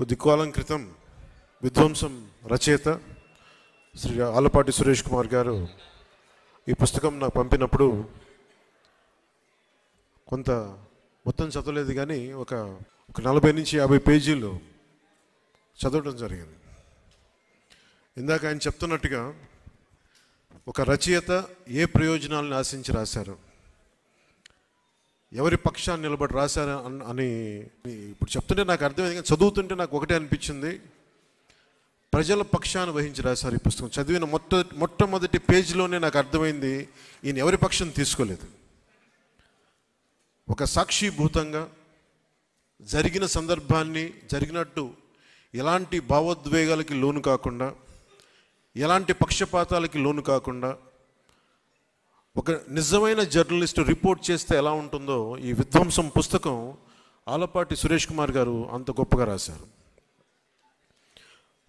కొద్ది కాలం క్రితం విధ్వంసం రచయిత శ్రీ ఆలపాటి సురేష్ కుమార్ గారు ఈ పుస్తకం నాకు పంపినప్పుడు కొంత మొత్తం చదవలేదు కానీ ఒక 40 నుంచి 50 పేజీలు చదవడం జరిగింది. ఇందాక ఆయన చెప్తున్నట్టుగా ఒక రచయిత ఏ ప్రయోజనాలను ఆశించి రాశారు, ఎవరి పక్షాన్ని నిలబడి రాశారు అని ఇప్పుడు చెప్తుంటే నాకు అర్థమైంది. కానీ చదువుతుంటే నాకు ఒకటే అనిపించింది, ప్రజల పక్షాన్ని వహించి రాశారు ఈ పుస్తకం. చదివిన మొట్టమొదటి పేజీలోనే నాకు అర్థమైంది, ఈయన ఎవరి పక్షం తీసుకోలేదు. ఒక సాక్షిభూతంగా జరిగిన సందర్భాన్ని జరిగినట్టు ఎలాంటి భావోద్వేగాలకి లోను కాకుండా, ఎలాంటి పక్షపాతాలకి లోను కాకుండా ఒక నిజమైన జర్నలిస్ట్ రిపోర్ట్ చేస్తే ఎలా ఉంటుందో ఈ విధ్వంసం పుస్తకం ఆలపాటి సురేష్ కుమార్ గారు అంత గొప్పగా రాశారు.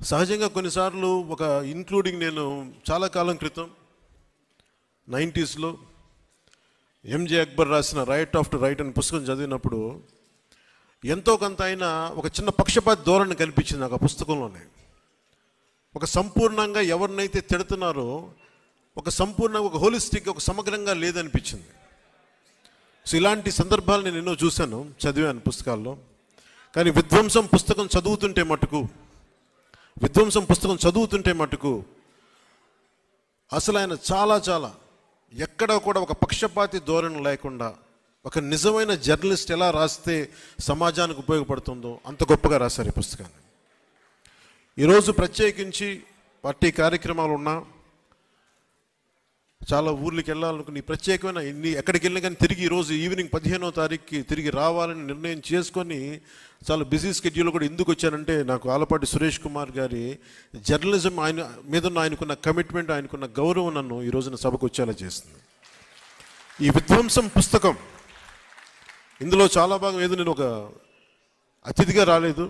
సహజంగా కొన్నిసార్లు ఇంక్లూడింగ్ నేను చాలా కాలం క్రితం 90s ఎంజే అక్బర్ రాసిన రైట్ ఆఫ్టర్ రైట్ అనే పుస్తకం చదివినప్పుడు ఎంతో కొంత అయినా ఒక చిన్న పక్షపాత ధోరణి కనిపించింది నాకు ఆ పుస్తకంలోనే. ఒక సంపూర్ణంగా ఎవరినైతే తిడుతున్నారో సంపూర్ణంగా ఒక హోలిస్టిక్ ఒక సమగ్రంగా లేదనిపించింది. సో ఇలాంటి సందర్భాలు నేను ఎన్నో చూశాను, చదివాను పుస్తకాల్లో. కానీ విధ్వంసం పుస్తకం చదువుతుంటే మటుకు అసలు ఆయన చాలా ఎక్కడ కూడా ఒక పక్షపాతి ధోరణి లేకుండా ఒక నిజమైన జర్నలిస్ట్ ఎలా రాస్తే సమాజానికి ఉపయోగపడుతుందో అంత గొప్పగా రాశారు ఈ పుస్తకాన్ని. ఈరోజు ప్రత్యేకించి పార్టీ కార్యక్రమాలు ఉన్నా, చాలా ఊర్లకి వెళ్ళాలనుకుని ప్రత్యేకమైన ఎక్కడికి వెళ్ళినా కానీ తిరిగి ఈరోజు ఈవినింగ్ 15వ తారీఖుకి తిరిగి రావాలని నిర్ణయం చేసుకొని చాలా బిజీ స్కెడ్యూల్ కూడా ఎందుకు వచ్చానంటే, నాకు ఆలపాటి సురేష్ కుమార్ గారి జర్నలిజం ఆయన మీద ఆయనకున్న కమిట్మెంట్, ఆయనకున్న గౌరవం నన్ను ఈ రోజున సభకు వచ్చేలా చేస్తుంది. ఈ విధ్వంసం పుస్తకం ఇందులో చాలా భాగం ఏదో నేను ఒక అతిథిగా రాలేదు.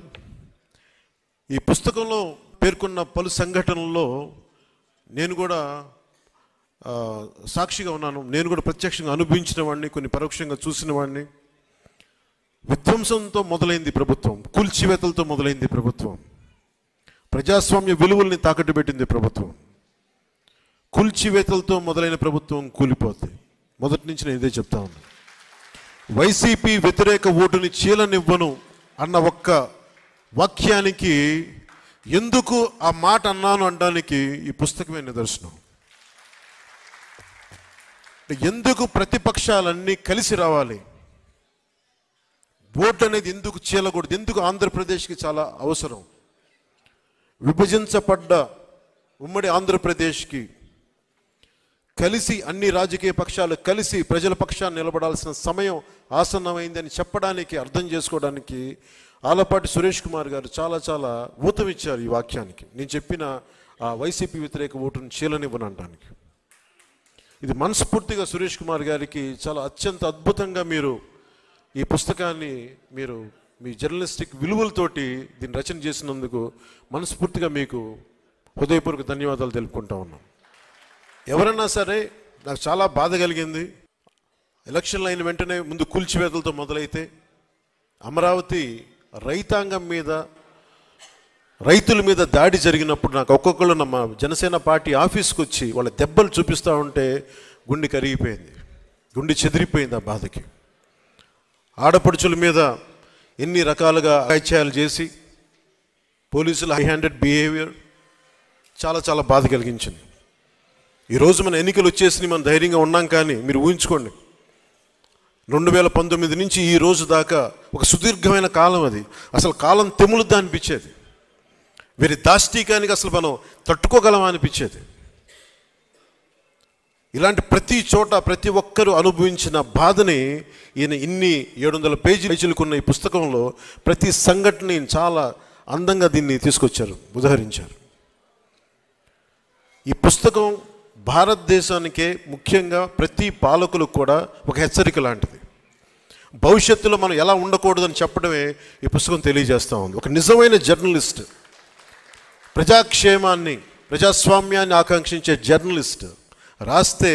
ఈ పుస్తకంలో పేర్కొన్న పలు సంఘటనల్లో నేను కూడా సాక్షిగా ఉన్నాను. నేను కూడా ప్రత్యక్షంగా అనుభవించిన వాడిని, కొన్ని పరోక్షంగా చూసిన వాడిని. విధ్వంసంతో మొదలైంది ప్రభుత్వం, కూల్చివేతలతో మొదలైంది ప్రభుత్వం, ప్రజాస్వామ్య విలువల్ని తాకట్టు పెట్టింది ప్రభుత్వం. కూల్చివేతలతో మొదలైన ప్రభుత్వం కూలిపోతుంది. మొదటి నుంచి నేను ఇదే చెప్తా ఉన్నాను. వైసీపీ వ్యతిరేక ఓటుని చీలనివ్వను అన్న ఒక్క వాక్యానికి ఎందుకు ఆ మాట అన్నాను అనడానికి ఈ పుస్తకమే నిదర్శనం. ఎందుకు ప్రతిపక్షాలన్నీ కలిసి రావాలి, ఓటు అనేది ఎందుకు చీలకూడదు, ఎందుకు ఆంధ్రప్రదేశ్కి చాలా అవసరం. విభజించబడ్డ ఉమ్మడి ఆంధ్రప్రదేశ్కి కలిసి అన్ని రాజకీయ పక్షాలు కలిసి ప్రజల పక్షాన్ని నిలబడాల్సిన సమయం ఆసన్నమైందని చెప్పడానికి, అర్థం చేసుకోవడానికి ఆలపాటి సురేష్ కుమార్ గారు చాలా ఊతమిచ్చారు ఈ వాక్యానికి. నేను చెప్పిన ఆ వైసీపీ వ్యతిరేక ఓటును చీలనివ్వనడానికి. ఇది మనస్ఫూర్తిగా సురేష్ కుమార్ గారికి చాలా అత్యంత అద్భుతంగా మీరు ఈ పుస్తకాన్ని మీ జర్నలిస్టిక్ విలువలతోటి దీన్ని రచన చేసినందుకు మనస్ఫూర్తిగా మీకు హృదయపూర్వక ధన్యవాదాలు తెలుపుకుంటా ఉన్నాం. ఎవరన్నా సరే, నాకు చాలా బాధ కలిగింది. ఎలక్షన్లు అయిన వెంటనే ముందు కూల్చివేతలతో మొదలైతే అమరావతి రైతాంగం మీద, రైతుల మీద దాడి జరిగినప్పుడు నాకు ఒక్కొక్కళ్ళు మా జనసేన పార్టీ ఆఫీస్కి వచ్చి వాళ్ళ దెబ్బలు చూపిస్తూ ఉంటే గుండె కరిగిపోయింది, గుండె చెదిరిపోయింది ఆ బాధకి. ఆడపడుచుల మీద ఎన్ని రకాలుగా అఘాయిత్యాలు చేసి పోలీసుల హై హ్యాండెడ్ బిహేవియర్ చాలా బాధ కలిగించింది. ఈరోజు మన ఎన్నికలు వచ్చేసి మనం ధైర్యంగా ఉన్నాం. కానీ మీరు ఊహించుకోండి, 2019 నుంచి ఈ రోజు దాకా ఒక సుదీర్ఘమైన కాలం. అది అసలు కాలం తెములుద్దా అనిపించేది. వీరి దాష్టీకానికి అసలు మనం తట్టుకోగలమా అనిపించేది. ఇలాంటి ప్రతి చోట ప్రతి ఒక్కరూ అనుభవించిన బాధని ఈయన ఇన్ని 700 పేజీలుకున్న ఈ పుస్తకంలో ప్రతి సంఘటనని చాలా అందంగా దీన్ని తీసుకొచ్చారు, ఉదహరించారు. ఈ పుస్తకం భారతదేశానికే, ముఖ్యంగా ప్రతి పాలకులకు కూడా ఒక హెచ్చరిక లాంటిది. భవిష్యత్తులో మనం ఎలా ఉండకూడదని చెప్పడమే ఈ పుస్తకం తెలియజేస్తూ ఉంది. ఒక నిజమైన జర్నలిస్ట్, ప్రజాక్షేమాన్ని, ప్రజాస్వామ్యాన్ని ఆకాంక్షించే జర్నలిస్ట్ రాస్తే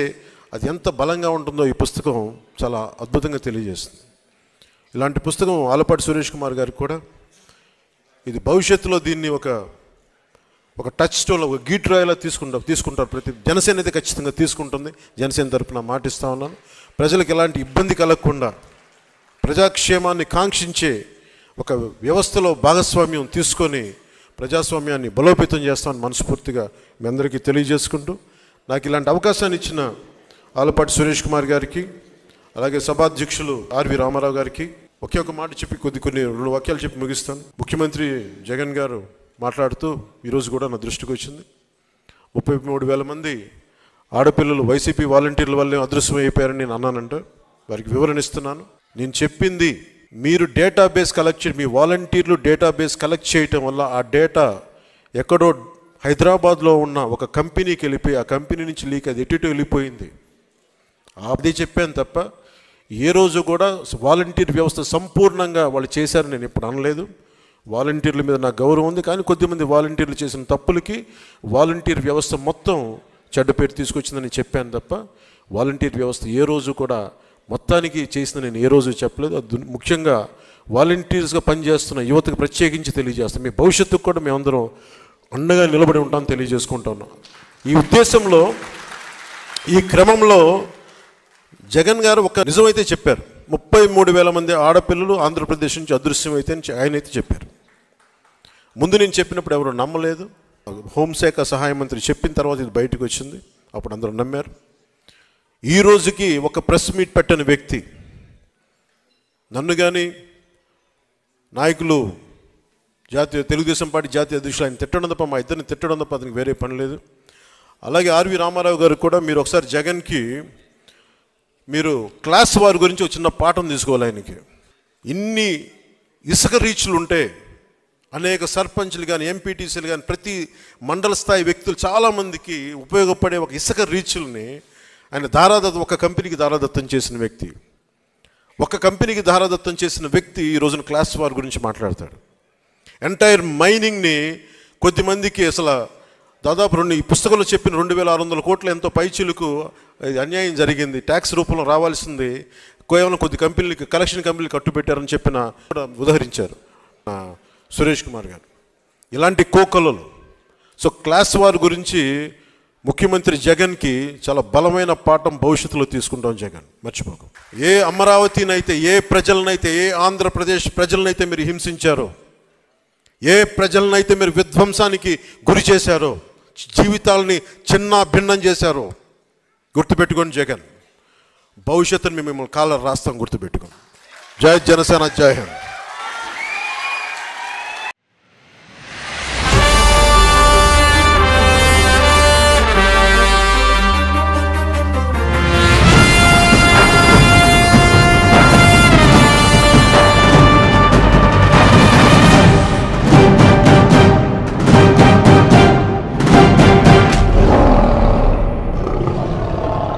అది ఎంత బలంగా ఉంటుందో ఈ పుస్తకం చాలా అద్భుతంగా తెలియజేస్తుంది. ఇలాంటి పుస్తకం ఆలపాటి సురేష్ కుమార్ గారికి కూడా ఇది భవిష్యత్తులో దీన్ని ఒక టచ్ స్టోన్, ఒక గీట్రాయిలా తీసుకుంటారు. ప్రతి జనసేన అయితే ఖచ్చితంగా తీసుకుంటుంది. జనసేన తరపున మాటిస్తూ ఉన్నాను. ప్రజలకు ఎలాంటి ఇబ్బంది కలగకుండా ప్రజాక్షేమాన్ని కాంక్షించే ఒక వ్యవస్థలో భాగస్వామ్యం తీసుకొని ప్రజాస్వామ్యాన్ని బలోపేతం చేస్తామని మనస్ఫూర్తిగా మీ అందరికీ తెలియజేసుకుంటూ, నాకు ఇలాంటి అవకాశాన్ని ఇచ్చిన ఆలపాటి సురేష్ కుమార్ గారికి, అలాగే సభాధ్యక్షులు ఆర్వి రామారావు గారికి ఒకే ఒక మాట చెప్పి కొన్ని 2 వాక్యాలు చెప్పి ముగిస్తాను. ముఖ్యమంత్రి జగన్ గారు మాట్లాడుతూ ఈరోజు కూడా నా దృష్టికి వచ్చింది, 33,000 మంది ఆడపిల్లలు వైసీపీ వాలంటీర్ల వల్లే అదృశ్యం అయిపోయారని నేను అన్నానంటే వారికి వివరణ ఇస్తున్నాను. నేను చెప్పింది, మీరు డేటాబేస్ కలెక్ట్ మీ వాలంటీర్లు డేటాబేస్ కలెక్ట్ చేయటం వల్ల ఆ డేటా ఎక్కడో హైదరాబాద్లో ఉన్న ఒక కంపెనీకి వెళ్ళిపోయి ఆ కంపెనీ నుంచి లీక్ అది ఎటు వెళ్ళిపోయింది. అదే చెప్పాను తప్ప ఏ రోజు కూడా వాలంటీర్ వ్యవస్థ సంపూర్ణంగా వాళ్ళు చేశారని నేను ఎప్పుడు అనలేదు. వాలంటీర్ల మీద నాకు గౌరవం ఉంది, కానీ కొద్దిమంది వాలంటీర్లు చేసిన తప్పులకి వాలంటీర్ వ్యవస్థ మొత్తం చెడ్డ పేరు తీసుకొచ్చిందని చెప్పాను తప్ప వాలంటీర్ వ్యవస్థ ఏ రోజు కూడా మొత్తానికి చేసిన నేను ఏ రోజు చెప్పలేదు. ముఖ్యంగా వాలంటీర్స్గా పనిచేస్తున్న యువతకు ప్రత్యేకించి తెలియజేస్తాం, మీ భవిష్యత్తుకు కూడా మేమందరం అండగా నిలబడి ఉంటామని తెలియజేసుకుంటా ఉన్నాం. ఈ ఉద్దేశంలో ఈ క్రమంలో జగన్ గారు ఒక నిజమైతే చెప్పారు, 33,000 మంది ఆడపిల్లలు ఆంధ్రప్రదేశ్ నుంచి అదృశ్యం అయితే ఆయనైతే చెప్పారు. ముందు నేను చెప్పినప్పుడు ఎవరు నమ్మలేదు. హోంశాఖ సహాయ మంత్రి చెప్పిన తర్వాత ఇది బయటకు వచ్చింది, అప్పుడు అందరూ నమ్మారు. ఈ రోజుకి ఒక ప్రెస్ మీట్ పెట్టని వ్యక్తి నన్ను కానీ నాయకులు తెలుగుదేశం పార్టీ జాతీయ అధ్యక్షులు ఆయన తిట్టడం తప్ప, మా ఇద్దరిని తిట్టడం తప్ప అతనికి వేరే పని లేదు. అలాగే ఆర్వి రామారావు గారు కూడా మీరు ఒకసారి జగన్కి మీరు క్లాస్ వారి గురించి ఒక చిన్న పాఠం తీసుకోవాలి. ఆయనకి ఇన్ని ఇసుక రీచ్లు ఉంటే అనేక సర్పంచ్లు కానీ ఎంపీటీసీలు కానీ ప్రతి మండల స్థాయి వ్యక్తులు చాలామందికి ఉపయోగపడే ఒక ఇసుక రీచ్ల్ని ఆయన ఒక కంపెనీకి దారాదత్తం చేసిన వ్యక్తి. ఒక కంపెనీకి దారాదత్తం చేసిన వ్యక్తి ఈ రోజున క్లాస్ వార్ గురించి మాట్లాడతాడు. ఎంటైర్ మైనింగ్ని కొద్దిమందికి అసలు దాదాపు ఈ పుస్తకంలో చెప్పిన 2,600 కోట్ల ఎంతో పైచీలకు అన్యాయం జరిగింది, ట్యాక్స్ రూపంలో రావాల్సింది కేవలం కొద్ది కంపెనీలకి కలెక్షన్ కంపెనీలు కట్టుబెట్టారని చెప్పిన ఉదహరించారు సురేష్ కుమార్ గారు. ఇలాంటి కోకలలు. సో క్లాస్ వార్ గురించి ముఖ్యమంత్రి జగన్కి చాలా బలమైన పాఠం భవిష్యత్తులో తీసుకుంటాం. జగన్ మర్చిపోకు. ఏ అమరావతినైతే, ఏ ప్రజలనైతే, ఏ ఆంధ్రప్రదేశ్ ప్రజలనైతే మీరు హింసించారో, ఏ ప్రజలనైతే మీరు విధ్వంసానికి గురి చేశారో, జీవితాలని చిన్న భిన్నం చేశారో గుర్తుపెట్టుకోండి జగన్. భవిష్యత్తుని మిమ్మల్ని కాలర్ రాస్తాం, గుర్తుపెట్టుకోండి. జై జనసేన, జై హింద్.